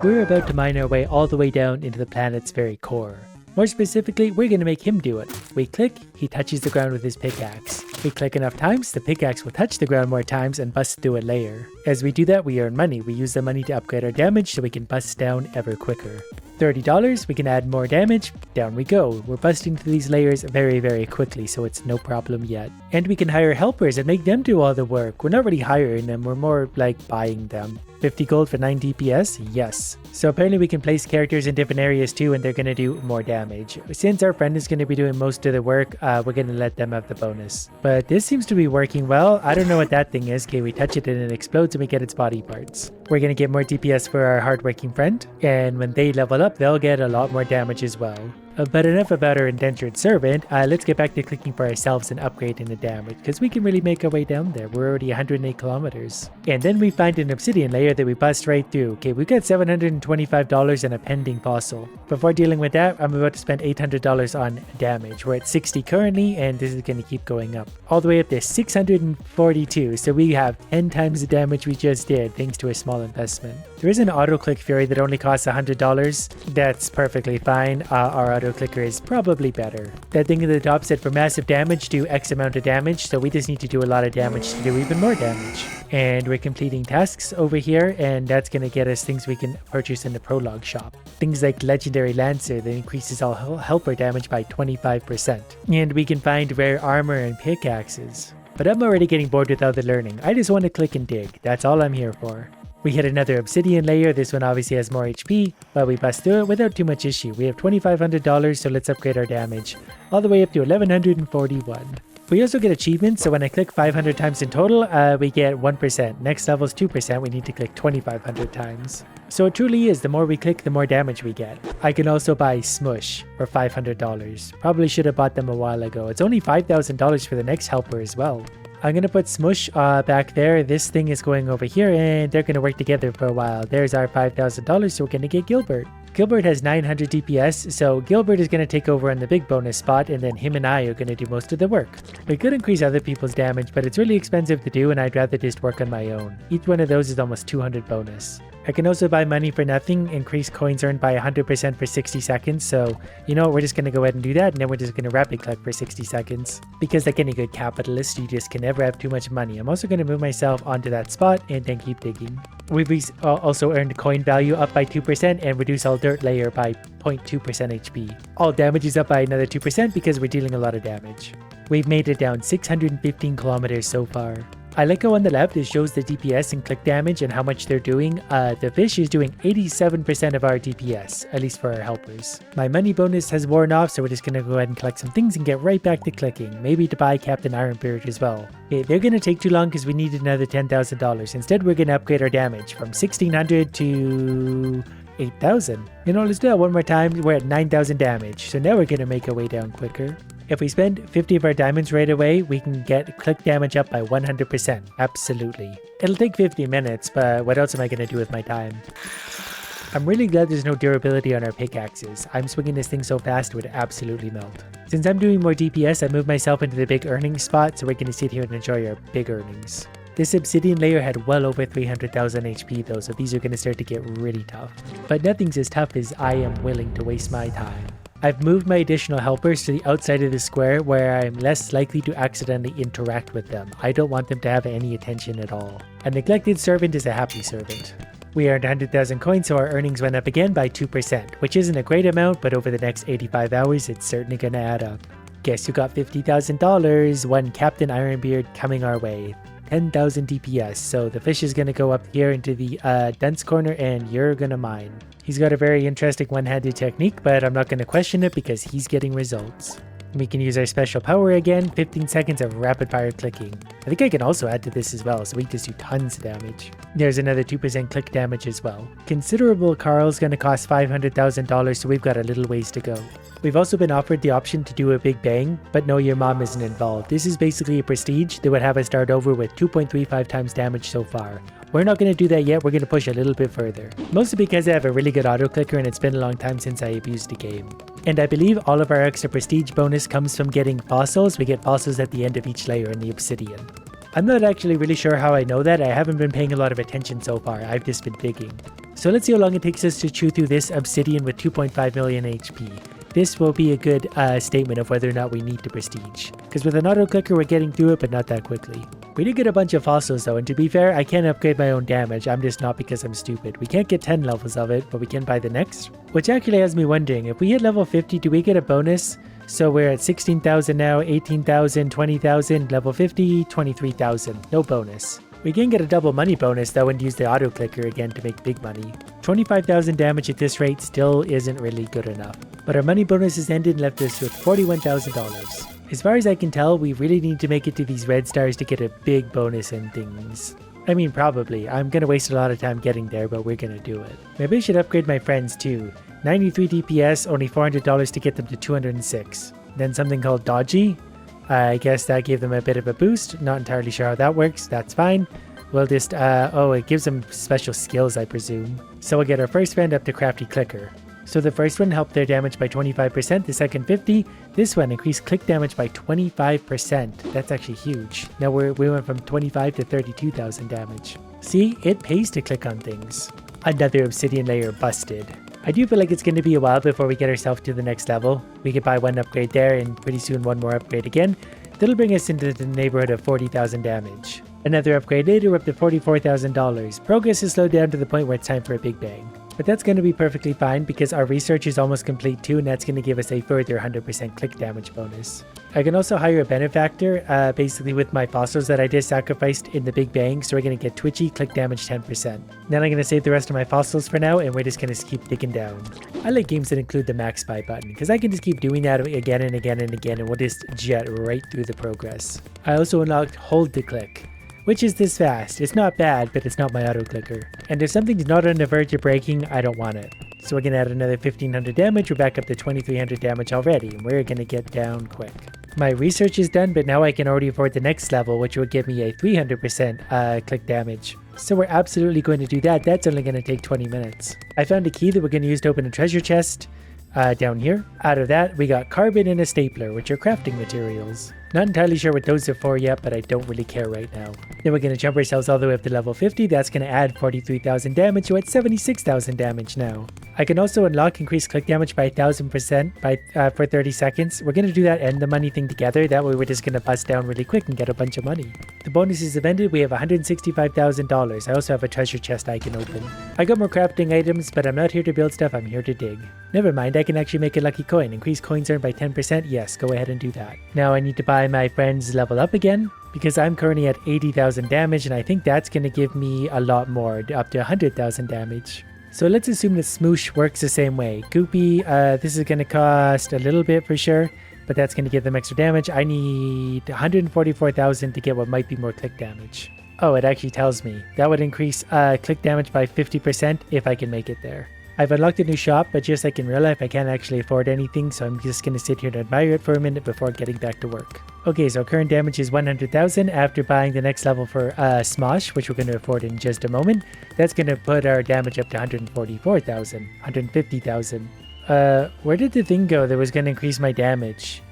We're about to mine our way all the way down into the planet's very core. More specifically, we're going to make him do it. We click, he touches the ground with his pickaxe. We click enough times, the pickaxe will touch the ground more times and bust through a layer. As we do that, we earn money. We use the money to upgrade our damage so we can bust down ever quicker. $30, we can add more damage, down we go. We're busting through these layers very quickly, so it's no problem yet. And we can hire helpers and make them do all the work. We're not really hiring them, we're more like buying them. 50 gold for 9 DPS? Yes. So apparently we can place characters in different areas too and they're going to do more damage. Since our friend is going to be doing most of the work, we're going to let them have the bonus. But this seems to be working well. I don't know what that thing is. Okay, we touch it and it explodes and we get its body parts. We're going to get more DPS for our hardworking friend. And when they level up, they'll get a lot more damage as well. But enough about our indentured servant, let's get back to clicking for ourselves and upgrading the damage, because we can really make our way down there. We're already 108 kilometers. And then we find an obsidian layer that we bust right through. Okay, we've got $725 and a pending fossil. Before dealing with that, I'm about to spend $800 on damage. We're at 60 currently, and this is going to keep going up. All the way up to 642, so we have 10 times the damage we just did, thanks to a small investment. There is an auto-click fury that only costs $100. That's perfectly fine. Our auto-clicker is probably better. That thing at the top said for massive damage, do X amount of damage, so we just need to do a lot of damage to do even more damage. And we're completing tasks over here, and that's going to get us things we can purchase in the prologue shop. Things like Legendary Lancer that increases all helper damage by 25%. And we can find rare armor and pickaxes. But I'm already getting bored without the learning. I just want to click and dig. That's all I'm here for. We hit another obsidian layer. This one obviously has more HP, but we bust through it without too much issue. We have $2,500, so let's upgrade our damage all the way up to 1,141. We also get achievements, so when I click 500 times in total, we get 1%. Next level is 2%, we need to click 2,500 times. So it truly is, the more we click, the more damage we get. I can also buy Smush for $500. Probably should have bought them a while ago. It's only $5,000 for the next helper as well. I'm going to put Smush back there. This thing is going over here and they're going to work together for a while. There's our $5,000, so we're going to get Gilbert. Gilbert has 900 DPS, so Gilbert is going to take over on the big bonus spot, and then him and I are going to do most of the work. We could increase other people's damage, but it's really expensive to do and I'd rather just work on my own. Each one of those is almost 200 bonus. I can also buy money for nothing, increase coins earned by 100% for 60 seconds, so you know what, we're just going to go ahead and do that, and then we're just going to rapid click for 60 seconds. Because like any good capitalist, you just can never have too much money. I'm also going to move myself onto that spot and then keep digging. We've also earned coin value up by 2% and reduce all dirt layer by 0.2% HP. All damage is up by another 2% because we're dealing a lot of damage. We've made it down 615 kilometers so far. I like how on the left it shows the DPS and click damage and how much they're doing. The fish is doing 87% of our DPS, at least for our helpers. My money bonus has worn off, so we're just gonna go ahead and collect some things and get right back to clicking. Maybe to buy Captain Ironbeard as well. Okay, they're gonna take too long because we need another $10,000. Instead, we're gonna upgrade our damage from 1,600 to 8,000. You know, let's do that one more time. We're at 9,000 damage, so now we're gonna make our way down quicker. If we spend 50 of our diamonds right away, we can get click damage up by 100%. Absolutely. It'll take 50 minutes, but what else am I going to do with my time? I'm really glad there's no durability on our pickaxes. I'm swinging this thing so fast it would absolutely melt. Since I'm doing more DPS, I moved myself into the big earnings spot, so we're going to sit here and enjoy our big earnings. This obsidian layer had well over 300,000 HP though, so these are going to start to get really tough. But nothing's as tough as I am willing to waste my time. I've moved my additional helpers to the outside of the square where I'm less likely to accidentally interact with them. I don't want them to have any attention at all. A neglected servant is a happy servant. We earned 100,000 coins, so our earnings went up again by 2%, which isn't a great amount, but over the next 85 hours, it's certainly gonna add up. Guess who got $50,000? One Captain Ironbeard coming our way. 10,000 DPS, so the fish is gonna go up here into the dense corner and you're gonna mine. He's got a very interesting one-handed technique, but I'm not going to question it because he's getting results. We can use our special power again, 15 seconds of rapid fire clicking. I think I can also add to this as well, so we just do tons of damage. There's another 2% click damage as well. Considerable Carl's going to cost $500,000, so we've got a little ways to go. We've also been offered the option to do a big bang, but no, your mom isn't involved. This is basically a prestige that would have us start over with 2.35 times damage so far. We're not going to do that yet, we're going to push a little bit further. Mostly because I have a really good auto clicker and it's been a long time since I abused the game. And I believe all of our extra prestige bonus comes from getting fossils. We get fossils at the end of each layer in the obsidian. I'm not actually really sure how I know that. I haven't been paying a lot of attention so far. I've just been digging. So let's see how long it takes us to chew through this obsidian with 2.5 million HP. This will be a good statement of whether or not we need the prestige. Because with an auto clicker we're getting through it, but not that quickly. We did get a bunch of fossils though, and to be fair, I can upgrade my own damage. I'm just not because I'm stupid. We can't get 10 levels of it, but we can buy the next. Which actually has me wondering, if we hit level 50, do we get a bonus? So we're at 16,000 now, 18,000, 20,000, level 50, 23,000. No bonus. We can get a double money bonus though and use the auto clicker again to make big money. 25,000 damage at this rate still isn't really good enough. But our money bonus has ended and left us with $41,000. As far as I can tell, we really need to make it to these red stars to get a big bonus and things. I mean, probably. I'm gonna waste a lot of time getting there, but we're gonna do it. Maybe I should upgrade my friends too. 93 DPS, only $400 to get them to 206. Then something called Dodgy. I guess that gave them a bit of a boost. Not entirely sure how that works. That's fine. We'll just, oh, it gives them special skills, I presume. So we'll get our first friend up to Crafty Clicker. So the first one helped their damage by 25%, the second 50%. This one increased click damage by 25%. That's actually huge. Now we went from 25 to 32,000 damage. See, it pays to click on things. Another obsidian layer busted. I do feel like it's going to be a while before we get ourselves to the next level. We could buy one upgrade there and pretty soon one more upgrade again. That'll bring us into the neighborhood of 40,000 damage. Another upgrade later, we're up to $44,000. Progress is slowed down to the point where it's time for a big bang. But that's going to be perfectly fine because our research is almost complete too, and that's going to give us a further 100% click damage bonus. I can also hire a benefactor, basically with my fossils that I just sacrificed in the Big Bang, so we're going to get twitchy, click damage 10%. Then I'm going to save the rest of my fossils for now, and we're just going to keep digging down. I like games that include the max buy button, because I can just keep doing that again and again and again, and we'll just jet right through the progress. I also unlocked Hold to Click, which is this fast. It's not bad, but it's not my auto clicker. And if something's not on the verge of breaking, I don't want it. So we're gonna add another 1500 damage. We're back up to 2300 damage already, and we're gonna get down quick. My research is done, but now I can already afford the next level, which will give me a 300% click damage. So we're absolutely going to do that. That's only going to take 20 minutes. I found a key that we're going to use to open a treasure chest down here. Out of that, we got carbon and a stapler, which are crafting materials. Not entirely sure what those are for yet, but I don't really care right now. Then we're going to jump ourselves all the way up to level 50. That's going to add 43,000 damage, so it's 76,000 damage now. I can also unlock increased click damage by 1000% for 30 seconds. We're going to do that and the money thing together. That way we're just going to bust down really quick and get a bunch of money. The bonuses have ended. We have $165,000. I also have a treasure chest I can open. I got more crafting items, but I'm not here to build stuff. I'm here to dig. Never mind, I can actually make a lucky coin. Increase coins earned by 10%. Yes, go ahead and do that. Now I need to buy my friend's level up again, because I'm currently at 80,000 damage, and I think that's going to give me a lot more, up to 100,000 damage. So let's assume that Smoosh works the same way. Goopy, this is going to cost a little bit for sure, but that's going to give them extra damage. I need 144,000 to get what might be more click damage. Oh, it actually tells me. That would increase click damage by 50% if I can make it there. I've unlocked a new shop, but just like in real life, I can't actually afford anything, so I'm just going to sit here and admire it for a minute before getting back to work. Okay, so current damage is 100,000 after buying the next level for Smosh, which we're going to afford in just a moment. That's going to put our damage up to 144,000, 150,000. Where did the thing go that was going to increase my damage?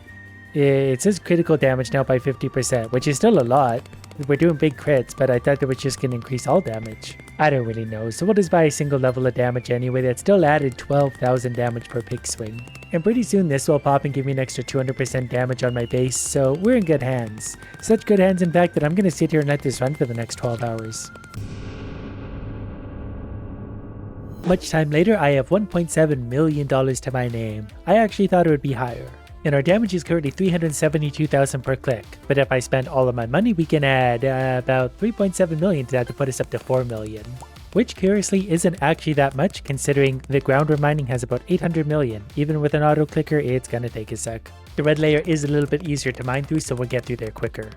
It says critical damage now by 50%, which is still a lot. We're doing big crits, but I thought that was just going to increase all damage. I don't really know, so we'll just buy a single level of damage anyway. That still added 12,000 damage per pick swing. And pretty soon this will pop and give me an extra 200% damage on my base, so we're in good hands. Such good hands in fact that I'm going to sit here and let this run for the next 12 hours. Much time later, I have $1.7 million to my name. I actually thought it would be higher. And our damage is currently 372,000 per click. But if I spend all of my money, we can add about 3.7 million to that to put us up to 4 million. Which curiously isn't actually that much considering the ground we're mining has about 800 million. Even with an auto clicker, it's gonna take a sec. The red layer is a little bit easier to mine through, so we'll get through there quicker.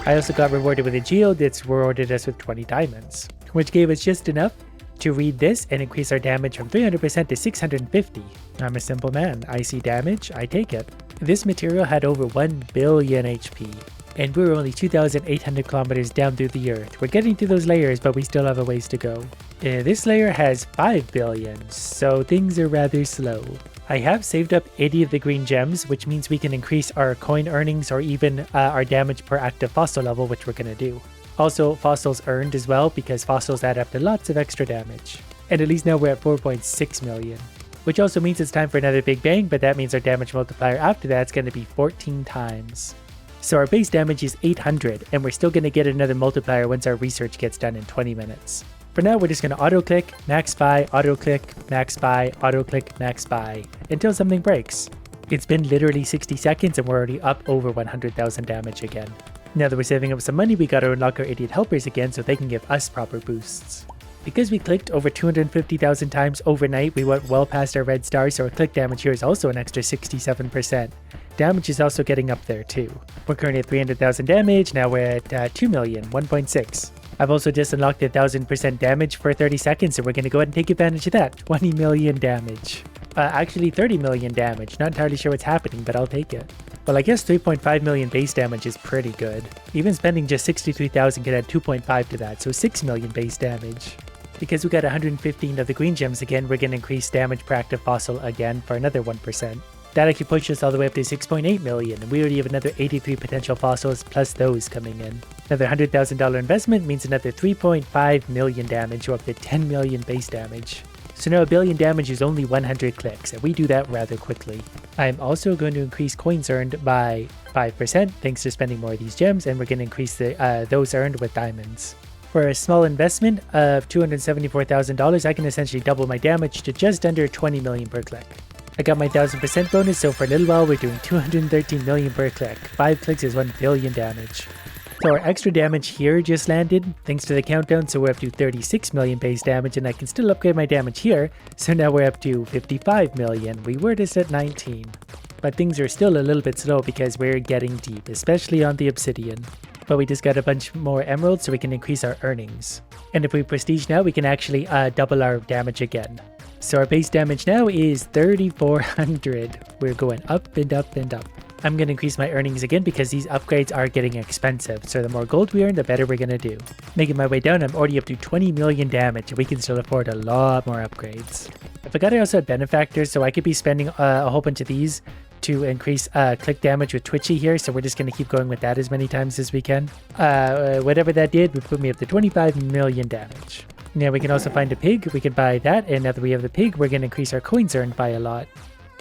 I also got rewarded with a geode that's rewarded us with 20 diamonds, which gave us just enough to read this and increase our damage from 300% to 650. I'm a simple man. I see damage, I take it. This material had over 1 billion HP, and we're only 2,800 kilometers down through the earth. We're getting through those layers, but we still have a ways to go. This layer has 5 billion, so things are rather slow. I have saved up 80 of the green gems, which means we can increase our coin earnings or even our damage per active fossil level, which we're gonna do. Also, fossils earned as well, because fossils add up to lots of extra damage. And at least now we're at 4.6 million. Which also means it's time for another big bang, but that means our damage multiplier after that's going to be 14 times. So our base damage is 800, and we're still going to get another multiplier once our research gets done in 20 minutes. For now, we're just going to auto-click, max buy, auto-click, max buy, auto-click, max buy, until something breaks. It's been literally 60 seconds and we're already up over 100,000 damage again. Now that we're saving up some money, we gotta unlock our idiot helpers again so they can give us proper boosts. Because we clicked over 250,000 times overnight, we went well past our red star, so our click damage here is also an extra 67%. Damage is also getting up there too. We're currently at 300,000 damage, now we're at 2 million, 1.6. I've also just unlocked 1,000% damage for 30 seconds, so we're going to go ahead and take advantage of that. 20 million damage. Actually 30 million damage. Not entirely sure what's happening, but I'll take it. Well, I guess 3.5 million base damage is pretty good. Even spending just 63,000 could add 2.5 to that, so 6 million base damage. Because we got 115 of the green gems again, we're going to increase damage per active fossil again for another 1%. That actually pushes us all the way up to 6.8 million, and we already have another 83 potential fossils plus those coming in. Another $100,000 investment means another 3.5 million damage, or up to 10 million base damage. So now a billion damage is only 100 clicks, and we do that rather quickly. I'm also going to increase coins earned by 5% thanks to spending more of these gems, and we're going to increase those earned with diamonds. For a small investment of $274,000, I can essentially double my damage to just under 20 million per click. I got my 1000% bonus, so for a little while we're doing 213 million per click. 5 clicks is 1 billion damage. So our extra damage here just landed, thanks to the countdown, so we're up to 36 million base damage, and I can still upgrade my damage here, so now we're up to 55 million. We were just at 19. But things are still a little bit slow because we're getting deep, especially on the obsidian. But we just got a bunch more emeralds so we can increase our earnings. And if we prestige now, we can actually double our damage again. So our base damage now is 3,400. We're going up and up and up. I'm going to increase my earnings again because these upgrades are getting expensive. So the more gold we earn, the better we're going to do. Making my way down, I'm already up to 20 million damage. We can still afford a lot more upgrades. I forgot I also had benefactors, so I could be spending a whole bunch of these to increase click damage with Twitchy here, so we're just going to keep going with that as many times as we can. Whatever that did would put me up to 25 million damage. Now we can also find a pig, we can buy that, and now that we have the pig, we're going to increase our coins earned by a lot.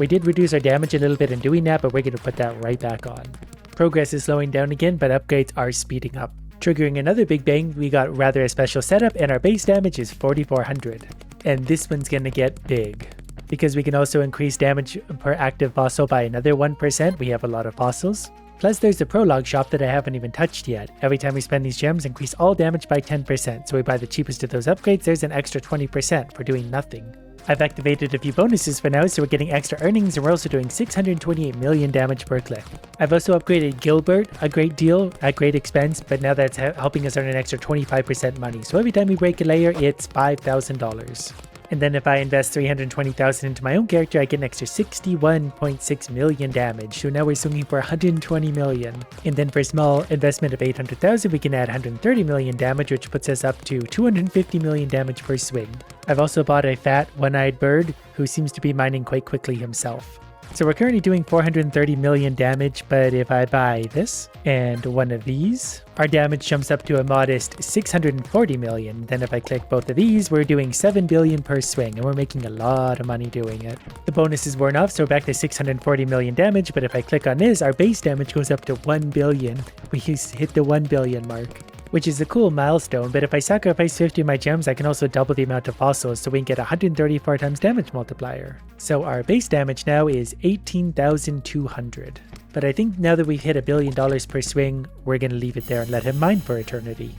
We did reduce our damage a little bit in doing that, but we're going to put that right back on. Progress is slowing down again, but upgrades are speeding up. Triggering another big bang, we got rather a special setup, and our base damage is 4,400. And this one's going to get big. Because we can also increase damage per active fossil by another 1%, we have a lot of fossils. Plus there's the prologue shop that I haven't even touched yet. Every time we spend these gems, increase all damage by 10%, so we buy the cheapest of those upgrades, there's an extra 20% for doing nothing. I've activated a few bonuses for now, so we're getting extra earnings, and we're also doing 628 million damage per click. I've also upgraded Gilbert a great deal at great expense, but now that's helping us earn an extra 25% money, so every time we break a layer, it's $5,000. And then if I invest 320,000 into my own character, I get an extra 61.6 million damage. So now we're swinging for 120 million. And then for a small investment of 800,000, we can add 130 million damage, which puts us up to 250 million damage per swing. I've also bought a fat, one-eyed bird who seems to be mining quite quickly himself. So we're currently doing 430 million damage, but if I buy this and one of these, our damage jumps up to a modest 640 million. Then if I click both of these, we're doing 7 billion per swing, and we're making a lot of money doing it. The bonus is worn off, so we're back to 640 million damage, but if I click on this, our base damage goes up to 1 billion. We hit the 1 billion mark, which is a cool milestone, but if I sacrifice 50 of my gems, I can also double the amount of fossils, so we can get 134 times damage multiplier. So our base damage now is 18,200. But I think now that we've hit $1 billion per swing, we're going to leave it there and let him mine for eternity.